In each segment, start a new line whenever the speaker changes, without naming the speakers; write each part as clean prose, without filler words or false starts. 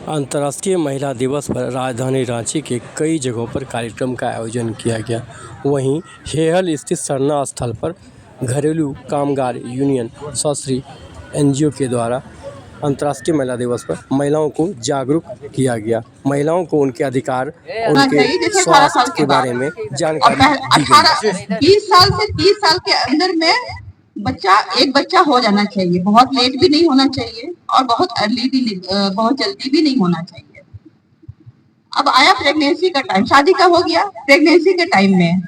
अंतर्राष्ट्रीय महिला दिवस पर राजधानी रांची के कई जगहों पर कार्यक्रम का आयोजन किया गया। वहीं हेहल स्थित सरना स्थल पर घरेलू कामगार यूनियन सौश्री एनजीओ के द्वारा अंतर्राष्ट्रीय महिला दिवस पर महिलाओं को जागरूक किया गया। महिलाओं को उनके अधिकार, उनके स्वास्थ्य के बारे में जानकारी दी गई।
20 साल से 30 साल के अंदर में एक बच्चा हो जाना चाहिए। बहुत लेट भी नहीं होना चाहिए और बहुत अर्ली भी बहुत जल्दी भी नहीं होना चाहिए। अब आया प्रेगनेंसी का टाइम, शादी का हो गया, प्रेगनेंसी के टाइम में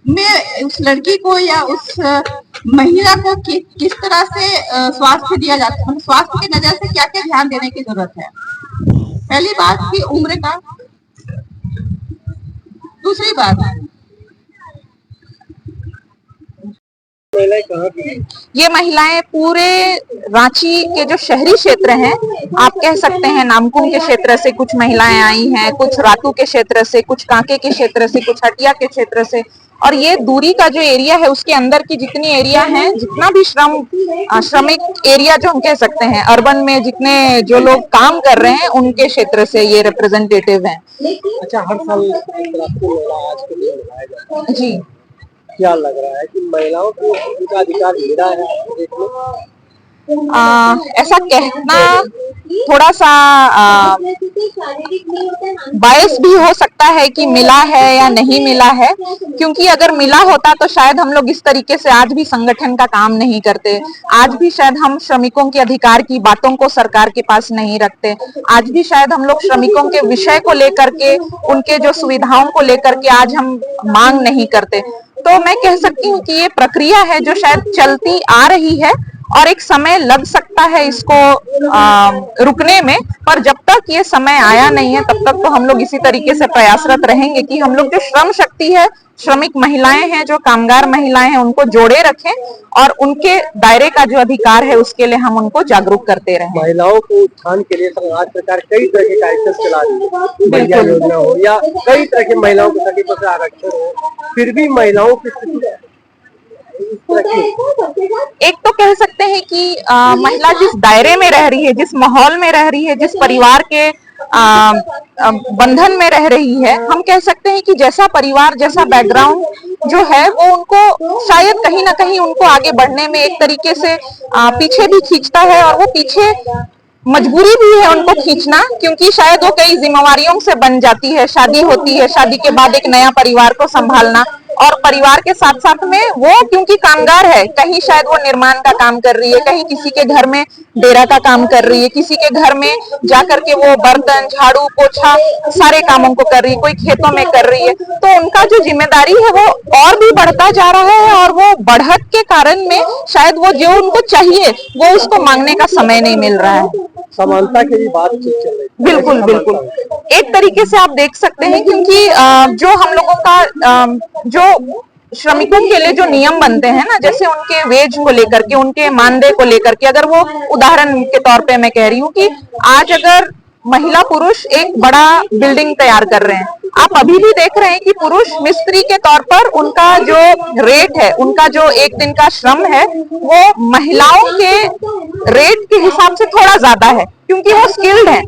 मैं उस लड़की को या उस महिला को किस तरह से स्वास्थ्य दिया जाता है, स्वास्थ्य की नजर से क्या क्या ध्यान देने की जरूरत है। पहली बात की उम्र का, दूसरी बात
ये महिलाएं पूरे रांची के जो शहरी क्षेत्र हैं, आप कह सकते हैं नामकुम के क्षेत्र से कुछ महिलाएं आई हैं, कुछ रातू के क्षेत्र से, कुछ कांके के क्षेत्र से, कुछ हटिया के क्षेत्र से। और ये दूरी का जो एरिया है उसके अंदर की जितनी एरिया है, जितना भी श्रमिक एरिया जो हम कह सकते हैं, अर्बन में जितने जो लोग काम कर रहे हैं उनके क्षेत्र से ये रिप्रेजेंटेटिव हैं।
अच्छा, हर साल आज के दिन मनाया जाता है
जी,
क्या लग रहा है कि महिलाओं को उनका अधिकार मिला है?
ऐसा कहना थोड़ा सा बायस भी हो सकता है कि मिला है या नहीं मिला है, क्योंकि अगर मिला होता तो शायद हम लोग इस तरीके से आज भी संगठन का काम नहीं करते। आज भी शायद हम श्रमिकों के अधिकार की बातों को सरकार के पास नहीं रखते। आज भी शायद हम लोग श्रमिकों के विषय को लेकर के, उनके जो सुविधाओं को लेकर के आज हम मांग नहीं करते। तो मैं कह सकती हूँ कि ये प्रक्रिया है जो शायद चलती आ रही है और एक समय लग सकता है इसको रुकने में, पर जब तक ये समय आया नहीं है तब तक तो हम लोग इसी तरीके से प्रयासरत रहेंगे कि हम लोग जो श्रम शक्ति है, श्रमिक महिलाएं हैं, जो कामगार महिलाएं हैं, उनको जोड़े रखें और उनके दायरे का जो अधिकार है उसके लिए हम उनको जागरूक करते रहें।
महिलाओं को उत्थान के लिए राज्य सरकार कई तरह के कार्यक्रम चला रही है, महिला योजना हो या कई तरह के महिलाओं को 30% आरक्षण हो, फिर भी महिलाओं की स्थिति
एक तो कह सकते हैं कि महिला जिस दायरे में रह रही है, जिस माहौल में रह रही है, जिस परिवार के बंधन में रह रही है, हम कह सकते हैं कि जैसा परिवार, जैसा बैकग्राउंड जो है वो उनको शायद कहीं ना कहीं उनको आगे बढ़ने में एक तरीके से पीछे भी खींचता है, और वो पीछे मजबूरी भी है उनको खींचना, क्योंकि शायद वो कई जिम्मेवारियों से बन जाती है। शादी होती है, शादी के बाद एक नया परिवार को संभालना, और परिवार के साथ साथ में वो क्योंकि कामगार है, कहीं शायद वो निर्माण का काम कर रही है, कहीं किसी के घर में डेरा का काम कर रही है, किसी के घर में जाकर के वो बर्तन, झाड़ू, पोछा सारे कामों को कर रही है, कोई खेतों में कर रही है। तो उनका जो जिम्मेदारी है वो और भी बढ़ता जा रहा है, और वो बढ़त के कारण में शायद वो जो उनको चाहिए वो उसको मांगने का समय नहीं मिल रहा है।
समानता की भी बात चल रही है।
बिल्कुल बिल्कुल, एक तरीके से आप देख सकते हैं, क्योंकि जो हम लोगों का जो श्रमिकों के लिए जो नियम बनते हैं ना, जैसे उनके वेज को लेकर के, उनके मानदेय को लेकर के, अगर वो उदाहरण के तौर पे मैं कह रही हूँ कि आज अगर महिला पुरुष एक बड़ा बिल्डिंग तैयार कर रहे हैं, आप अभी भी देख रहे हैं कि पुरुष मिस्त्री के तौर पर उनका जो रेट है, उनका जो एक दिन का श्रम है, वो महिलाओं के रेट के हिसाब से थोड़ा ज्यादा है, क्योंकि वो स्किल्ड है।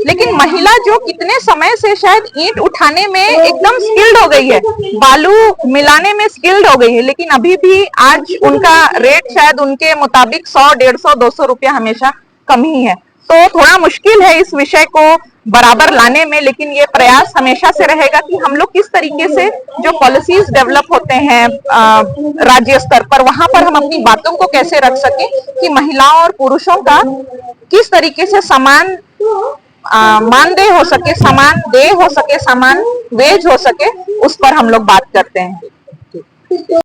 लेकिन महिला जो कितने समय से शायद ईंट उठाने में एकदम स्किल्ड हो गई है, बालू मिलाने में स्किल्ड हो गई है, लेकिन अभी भी आज उनका रेट शायद उनके मुताबिक 100, 150, 200 रुपया हमेशा कम ही है। तो थोड़ा मुश्किल है इस विषय को बराबर लाने में, लेकिन ये प्रयास हमेशा से रहेगा कि हम लोग किस तरीके से जो पॉलिसीज डेवलप होते हैं राज्य स्तर पर, वहां पर हम अपनी बातों को कैसे रख सकें कि महिलाओं और पुरुषों का किस तरीके से समान मानदेय हो सके, समान देय हो सके, समान वेज हो सके, उस पर हम लोग बात करते हैं।